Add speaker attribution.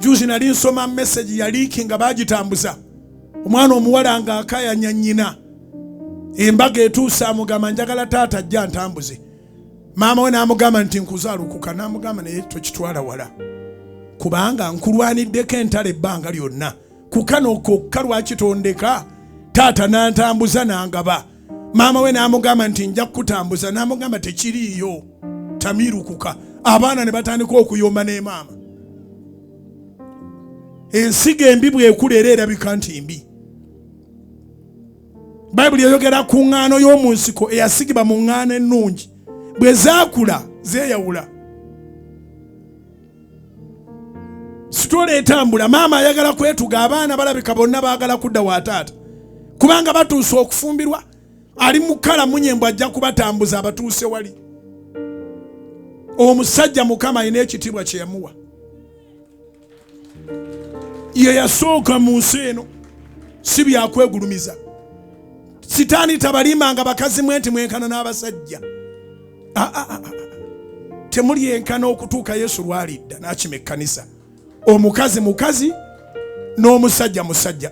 Speaker 1: Juzi nali nsoma message ya leaking nga bagitambuza. Omwana omuwala nga akayanya nnyina. Embaga etuusa amugamba njagala taata ajja ntambuze. Maama we n'amugamba nti nkuzaalukuka, n'amugamba naye tokitwala wala. Kubanga nkulwaniddeko entalo ebbanga lyonna. Kukano kokka lwakitondeka taata n'antambuza n'angaba. Maama we n'amugamba nti nja kutambuza, n'amugamba tekiriiyo. Tamirukuka. Abaana ne batandika okuyomba ne maama. Ensigo embi bw'ekula era erabika nti mbi. Bayibuli eyogera ku ŋŋaano y'omu nsiko eyasigibwa mu ŋŋaano ennungi. Bwe zaakula zeeyawula. Sitole etambula. Maama ayagala kwetuga, abaana balabika bonna baagala kudda wa taata. Kubanga batuuse okufumbirwa, ali mu kkala munyembu ajja kubatambuza abatuuse wali. Omusajja Mukama alina ekitiibwa kye yamuwa. Ye yasooka mu nsi eno, si byakwegulumiza. Sitaani tabalimbanga bakazi mwenti mwenkana n'abasajja. Temuli enkana okutuuka Yesu lwalidda n'akima ekkanisa. Omukazi mukazi n'omusajja musajja.